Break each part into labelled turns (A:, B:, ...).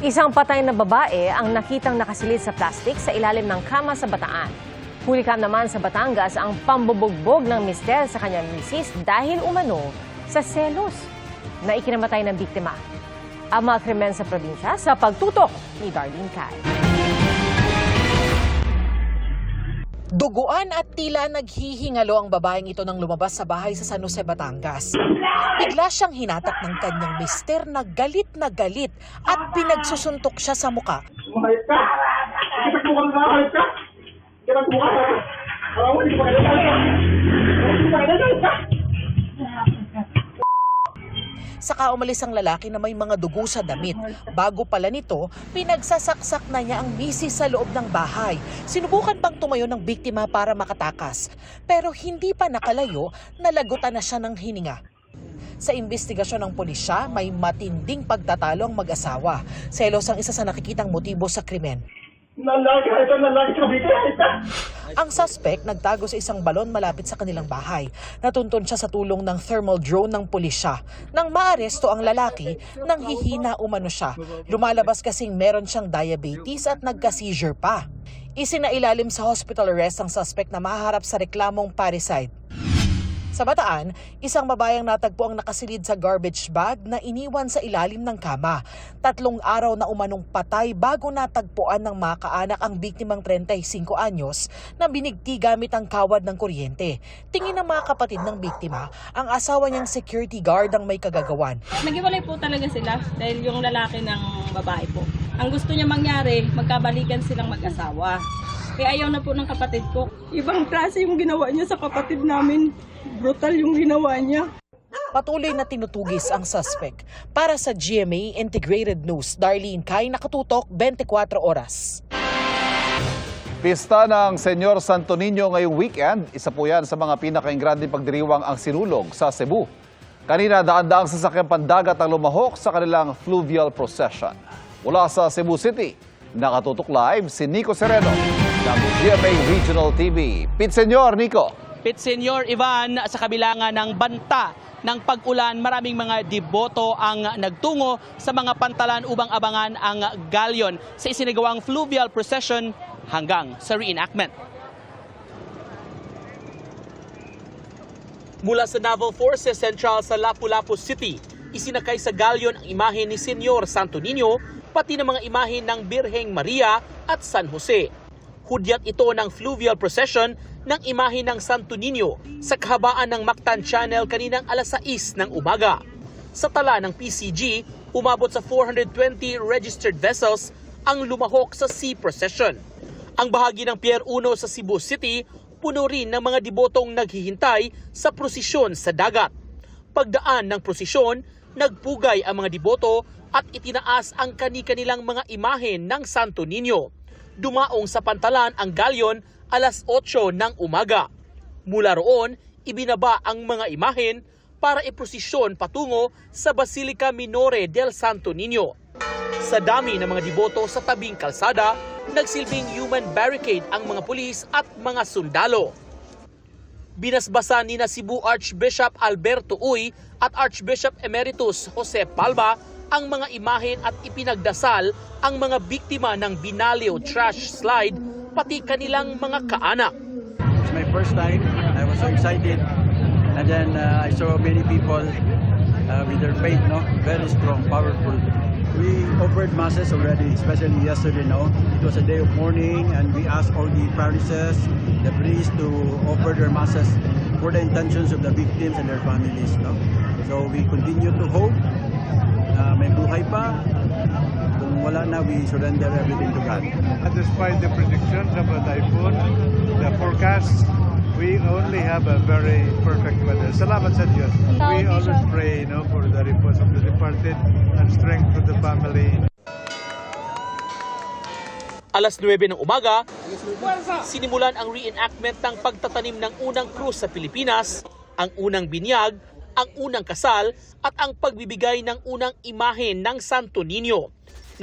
A: Isang patay na babae ang nakitang nakasilid sa plastik sa ilalim ng kama sa Bataan. Hulikam naman sa Batangas ang pambubugbog ng mister sa kanyang misis dahil umano sa selos na ikinamatay ng biktima. Ang mga krimen sa probinsya sa pagtutok ni Darlene Kai.
B: Duguan at tila naghihingalo ang babaeng ito nang lumabas sa bahay sa San Jose, Batangas. Bigla siyang hinatak ng kanyang mister na galit at pinagsusuntok siya sa muka.
C: Mahayop ka! Kita mo ka na mahayop ka! Kita mo ka na! Alam mo, hindi pa kayo ka!
B: Saka umalis ang lalaki na may mga dugo sa damit. Bago pala nito, pinagsasaksak na niya ang misis sa loob ng bahay. Sinubukan pang tumayo ng biktima para makatakas. Pero hindi pa nakalayo, nalagutan na siya ng hininga. Sa investigasyon ng pulisya, may matinding pagtatalo ang mag-asawa. Selos ang isa sa nakikitang motibo sa krimen. Ang suspect nagtago sa isang balon malapit sa kanilang bahay. Natuntun siya sa tulong ng thermal drone ng pulisya. Nang maaresto ang lalaki, nang hihina umano siya. Lumalabas kasing meron siyang diabetes at nagka-seizure pa. Isinailalim sa hospital arrest ang suspect na mahaharap sa reklamong parricide. Sa Bataan, isang babayang natagpo ang nakasilid sa garbage bag na iniwan sa ilalim ng kama. 3 araw na umanong patay bago natagpuan ng mga kaanak ang biktimang 35 anyos na binigti gamit ang kawad ng kuryente. Tingin ng mga kapatid ng biktima, ang asawa niyang security guard ang may kagagawan.
D: Naghiwalay po talaga sila dahil yung lalaki ng babae po. Ang gusto niya mangyari, magkabalikan silang mag-asawa. Kaya ayaw na po ng kapatid ko. Ibang klase yung ginawa niya sa kapatid namin. Brutal yung ginawa niya.
B: Patuloy na tinutugis ang suspect. Para sa GMA Integrated News, Darlene Kai, nakatutok 24 oras.
E: Pista ng Senyor Santo Niño ngayong weekend, isa po yan sa mga pinakaingranding pagdiriwang ang sinulog sa Cebu. Kanina daan-daang sasakyang pandagat ang lumahok sa kanilang fluvial procession. Mula sa Cebu City, nakatutok live si Nico Sereno ng GMA Regional TV. Pit Senyor, Nico.
F: Pit Senyor Ivan, sa kabilangan ng banta ng pag-ulan, maraming mga deboto ang nagtungo sa mga pantalan upang abangan ang galyon sa isinagawang fluvial procession hanggang sa reenactment. Mula sa Naval Forces Central sa Lapu-Lapu City, isinakay sa galyon ang imahe ni Senyor Santo Niño, pati ng mga imahe ng Birheng Maria at San Jose. Hudyat ito ng fluvial procession ng imahe ng Santo Niño sa kahabaan ng Mactan Channel kaninang alas 6 ng umaga. Sa tala ng PCG, umabot sa 420 registered vessels ang lumahok sa sea procession. Ang bahagi ng Pier 1 sa Cebu City, puno rin ng mga debotong naghihintay sa prosesyon sa dagat. Pagdaan ng prosesyon, nagpugay ang mga deboto at itinaas ang kani-kanilang mga imahe ng Santo Niño. Dumaong sa pantalan ang galyon alas 8 ng umaga. Mula roon, ibinaba ang mga imahen para iprosesyon patungo sa Basilica Minore del Santo Niño. Sa dami ng mga deboto sa tabing kalsada, nagsilbing human barricade ang mga pulis at mga sundalo. Binasbasan ni Cebu Archbishop Alberto Uy at Archbishop Emeritus Jose Palma ang mga imahen at ipinagdasal ang mga biktima ng Binalio trash slide pati kanilang mga kaanak.
G: It's my first time. I was so excited. And then I saw many people with their faith, no? Very strong, powerful. We offered masses already, especially yesterday, no? It was a day of mourning and we asked all the parishes, the priests to offer their masses for the intentions of the victims and their families, no? So we continue to hope. May buhay pa. Kung wala na, we surrender everything to God.
H: Despite the predictions of a typhoon, the forecast, we only have a very perfect weather. Salamat sa Diyos. We always pray, for the repose of the departed and strength to the family.
F: Alas 9 ng umaga, sinimulan ang reenactment ng pagtatanim ng unang krus sa Pilipinas, ang unang binyag, ang unang kasal at ang pagbibigay ng unang imahe ng Santo Niño.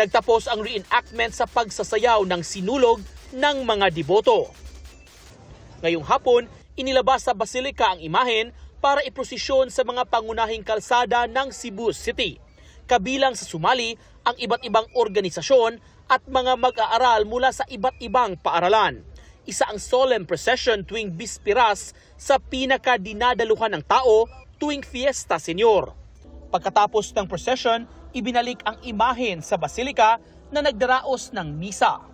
F: Nagtapos ang reenactment sa pagsasayaw ng sinulog ng mga deboto. Ngayong hapon, inilabas sa Basilica ang imahen para iprosesyon sa mga pangunahing kalsada ng Cebu City. Kabilang sa sumali ang iba't ibang organisasyon at mga mag-aaral mula sa iba't ibang paaralan. Isa ang solemn procession tuwing bispiras sa pinakadinadaluhan ng tao tuwing Fiesta Senior. Pagkatapos ng procession, ibinalik ang imahen sa basilika na nagdaraos ng misa.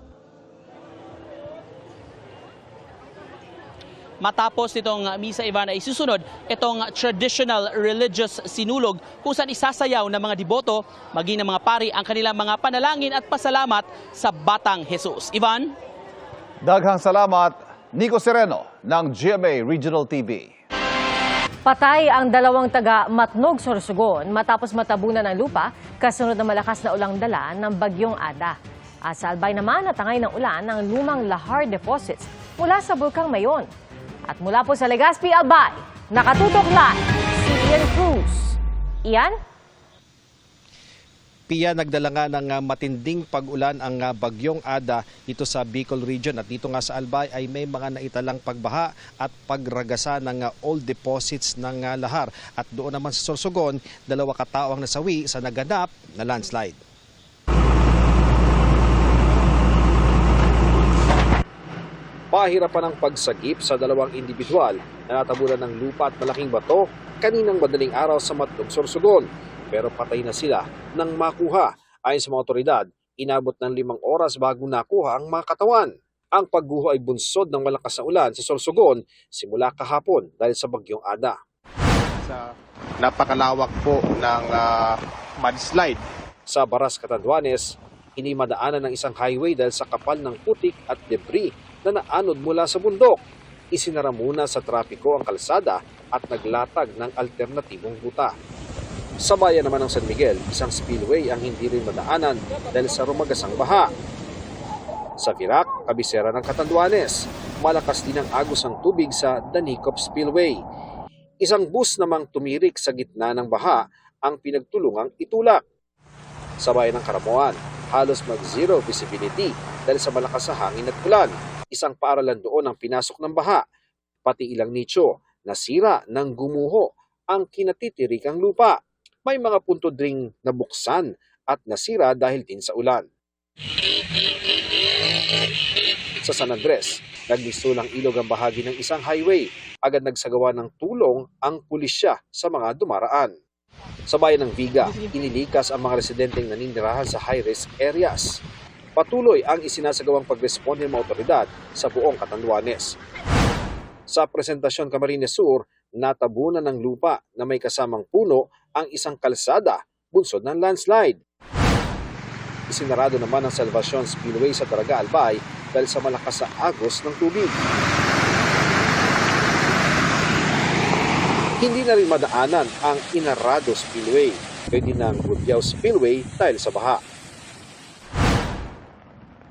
F: Matapos nitong misa, Ivan, ay susunod itong traditional religious sinulog kung saan isasayaw ng mga deboto maging ng mga pari ang kanilang mga panalangin at pasalamat sa Batang Jesus. Ivan?
E: Daghang salamat, Nico Sereno ng GMA Regional TV.
A: Patay ang 2 taga Matnog, Sorsogon matapos matabunan ng lupa kasunod ng malakas na ulang dala ng bagyong Ada. At sa Albay naman natangay ng ulan ng lumang lahar deposits mula sa Bulkang Mayon. At mula po sa Legazpi, Albay, nakatutok live si Ian Cruz. Ian?
I: Pia, nagdala nga ng matinding pag-ulan ang bagyong Ada dito sa Bicol Region at dito nga sa Albay ay may mga naitalang pagbaha at pagragasa ng old deposits ng lahar. At doon naman sa Sorsogon, 2 katao ang nasawi sa naganap na landslide. Pahirapan ang pagsagip sa 2 individual na natabunan ng lupa at malaking bato kaninang madaling araw sa Matnog, Sorsogon. Pero patay na sila nang makuha. Ayon sa mga otoridad, inabot ng 5 oras bago nakuha ang mga katawan. Ang pagguho ay bunsod ng malakas na ulan sa Sorsogon simula kahapon dahil sa bagyong Ada.
J: Sa napakalawak po ng mudslide.
I: Sa Baras, Catanduanes, hindi madaanan ng isang highway dahil sa kapal ng putik at debris na naanod mula sa bundok. Isinara muna sa trapiko ang kalsada at naglatag ng alternatibong ruta. Sa bayan naman ng San Miguel, isang spillway ang hindi rin madaanan dahil sa rumagasang baha. Sa Virac, kabisera ng Catanduanes, malakas din ang agos ng tubig sa Danicop Spillway. Isang bus namang tumirik sa gitna ng baha ang pinagtulungang itulak. Sa bayan ng Caramoan, halos mag-zero visibility dahil sa malakas na hangin at ulan. Isang paaralan doon ang pinasok ng baha. Pati ilang nicho nasira nang gumuho ang kinatitirikang lupa. May mga punto ding nabuksan at nasira dahil din sa ulan. Sa San Andres, nagmistulang ilog ang bahagi ng isang highway. Agad nagsagawa ng tulong ang pulisya sa mga dumaraan. Sa bayan ng Viga, inilikas ang mga residenteng naninirahan sa high-risk areas. Patuloy ang isinasagawang pagresponde ng mga otoridad sa buong Catanduanes. Sa Presentasyon, Camarines Sur, natabunan ng lupa na may kasamang puno ang isang kalsada bunsod ng landslide. Isinarado naman ang Salvacion Spillway sa Daraga, Albay dahil sa malakas na agos ng tubig. Hindi na rin madaanan ang Inarado Spillway, pwede ng Gudyao Spillway dahil sa baha.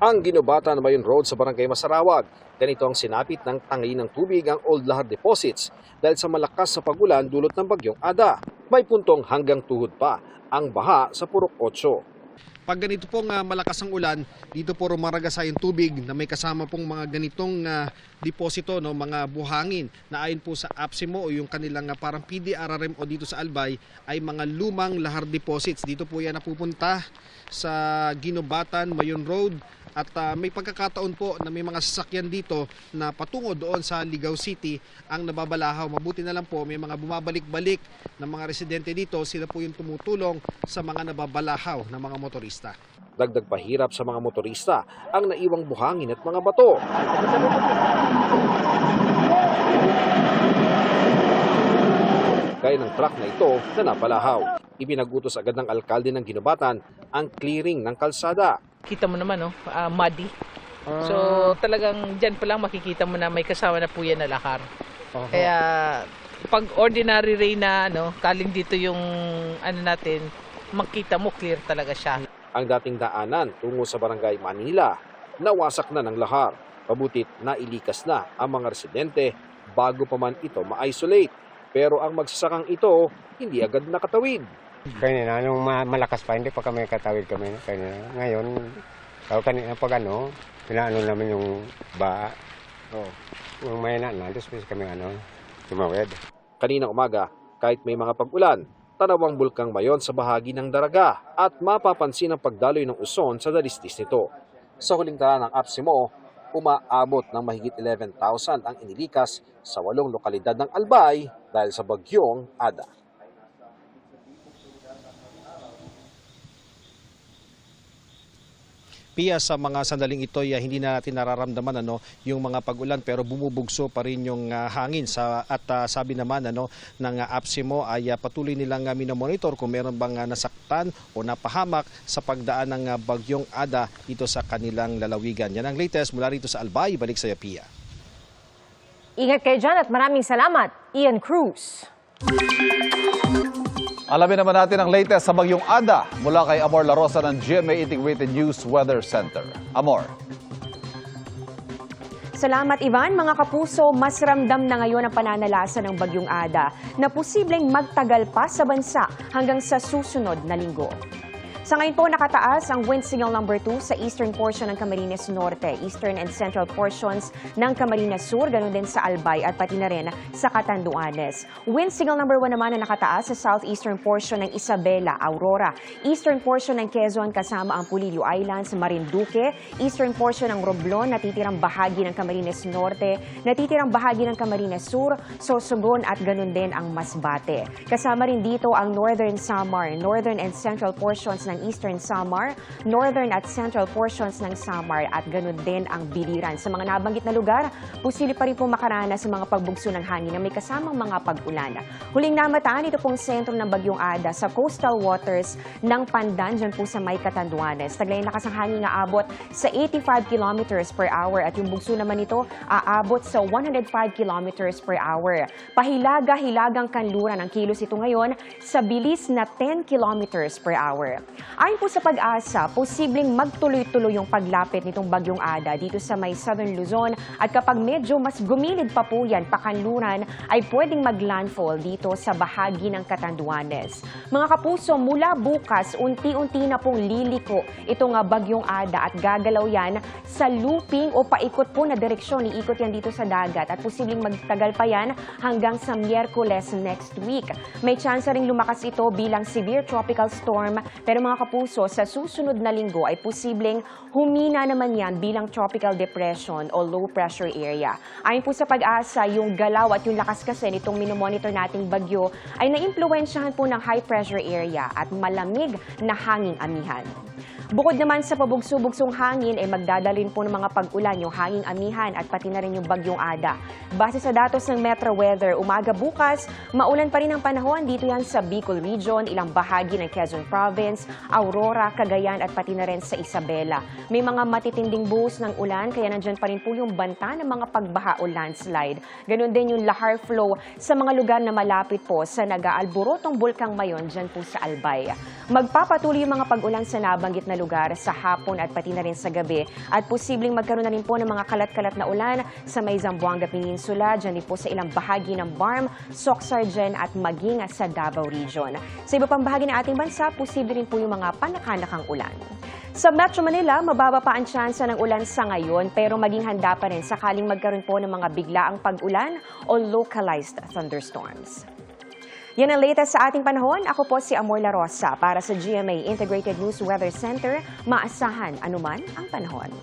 I: Ang ginubatan na Mayon Road sa Barangay Masarawag, ganito ang sinapit ng tangay ng tubig ang old lahar deposits dahil sa malakas na pag-ulan dulot ng bagyong Ada. May puntong hanggang tuhod pa ang baha sa Purok 8. Pag ganito pong malakas ang ulan, dito po rumaragasa yung tubig na may kasama pong mga ganitong deposito, no, mga buhangin na ayon po sa APSIMO o yung kanilang parang PDRRM o dito sa Albay ay mga lumang lahar deposits. Dito po yan napupunta sa Ginubatan, Mayon Road. At may pagkakataon po na may mga sasakyan dito na patungo doon sa Ligao City ang nababalahaw. Mabuti na lang po may mga bumabalik-balik ng mga residente dito. Sila po yung tumutulong sa mga nababalahaw ng mga motorista. Dagdag pahirap sa mga motorista ang naiwang buhangin at mga bato. Gaya ng truck na ito na napalahaw. Ipinag-utos agad ng alkalde ng Ginubatan ang clearing ng kalsada.
K: Kita mo naman, muddy. So talagang dyan pa lang makikita mo na may kasama na po yan na lahar. Kaya pag ordinary rain na kaling dito yung natin, makita mo clear talaga siya.
I: Ang dating daanan tungo sa Barangay Manila, nawasak na ng lahar. Pabutit nailikas na ang mga residente bago pa man ito ma-isolate. Pero ang magsasakang ito, hindi agad nakatawid.
L: Kanina, nung malakas pa, hindi pa kami katawid kami. Kanina. Ngayon, kanina pag pinaano namin yung ba. Yung may na, tapos kami tumawid.
I: Kanina umaga, kahit may mga pag-ulan, Tanawang bulkang Mayon sa bahagi ng Daraga at mapapansin ang pagdaloy ng uson sa dalisdis nito. Sa huling tala ng APSIMO, umaabot ng mahigit 11,000 ang inilikas sa 8 lokalidad ng Albay dahil sa bagyong Ada.
M: Pia, sa mga sandaling ito hindi na natin nararamdaman yung mga pag-ulan pero bumubugso pa rin yung hangin at sabi naman ng APSIMO ay patuloy nilang minomonitor kung meron bang nasaktan o napahamak sa pagdaan ng bagyong Ada dito sa kanilang lalawigan. Yan ang latest mula rito sa Albay. Balik sa iyo, Pia.
A: Ingat kayo dyan at maraming salamat, Ian Cruz.
E: Alamin naman natin ang latest sa bagyong Ada mula kay Amor La Rosa ng GMA Integrated News Weather Center. Amor.
N: Salamat, Ivan. Mga kapuso, mas ramdam na ngayon ang pananalasa ng bagyong Ada na posibleng magtagal pa sa bansa hanggang sa susunod na linggo. Sa ngayon po, nakataas ang wind signal number 2 sa eastern portion ng Camarines Norte, eastern and central portions ng Camarines Sur, ganun din sa Albay at pati na rin sa Catanduanes. Wind signal number 1 naman na nakataas sa southeastern portion ng Isabela, Aurora, eastern portion ng Quezon kasama ang Pulilio Islands, Marinduque, eastern portion ng Romblon, natitirang bahagi ng Camarines Norte, natitirang bahagi ng Camarines Sur, Sorsogon at ganun din ang Masbate. Kasama rin dito ang northern Samar, northern and central portions ng Eastern Samar, northern at central portions ng Samar at ganun din ang Biliran. Sa mga nabanggit na lugar, posible pa rin po makaranas sa mga pagbugso ng hangin na may kasamang mga pag-ulan. Huling namataan, ito pong sentro ng bagyong Ada sa coastal waters ng Pandan, dyan po sa may Catanduanes. Taglay lakas ang hangin na abot sa 85 kilometers per hour at yung bugso naman ito aabot sa 105 kilometers per hour. Pahilaga-hilagang kanluran ang kilos ito ngayon sa bilis na 10 kilometers per hour. Ayon po sa Pag-asa, posibleng magtuloy-tuloy yung paglapit nitong bagyong Ada dito sa may Southern Luzon at kapag medyo mas gumilid pa po yan, pakanluran, ay pwedeng maglandfall dito sa bahagi ng Catanduanes. Mga kapuso, mula bukas, unti-unti na pong liliko itong bagyong Ada at gagalaw yan sa looping o paikot po na direksyon. Iikot yan dito sa dagat at posibleng magtagal pa yan hanggang sa Miyerkules next week. May chance ring lumakas ito bilang severe tropical storm pero mga kapuso, sa susunod na linggo ay posibleng humina naman yan bilang tropical depression o low pressure area. Ayon po sa Pag-asa, yung galaw at yung lakas kasi nitong minomonitor nating bagyo ay naimpluwensyahan po ng high pressure area at malamig na hanging amihan. Bukod naman sa pabugso-bugsong hangin, ay magdadalhin po ng mga pag-ulan yung hanging amihan at pati na rin yung bagyong Ada. Base sa datos ng Metro Weather, umaga bukas, maulan pa rin ang panahon dito yan sa Bicol Region, ilang bahagi ng Quezon Province, Aurora, Cagayan at pati na rin sa Isabela. May mga matitinding buhos ng ulan, kaya nandyan pa rin po yung banta ng mga pagbaha o landslide. Ganon din yung lahar flow sa mga lugar na malapit po sa nag-aalborotong bulkang Mayon dyan po sa Albay. Magpapatuloy yung mga pag-ulan sa nabanggit na lugar sa hapon at pati na rin sa gabi at posibleng magkaroon na rin po ng mga kalat-kalat na ulan sa may Zamboanga Peninsula, dyan din po sa ilang bahagi ng Barm, Soxargen at maging sa Davao Region. Sa iba pang bahagi ng ating bansa, posible rin po yung mga panakanakang ulan. Sa Metro Manila, mababa pa ang tsansa ng ulan sa ngayon pero maging handa pa rin sakaling magkaroon po ng mga biglaang pag-ulan o localized thunderstorms. Yan ang latest sa ating panahon. Ako po si Amor La Rosa para sa GMA Integrated News Weather Center. Maasahan anuman ang panahon.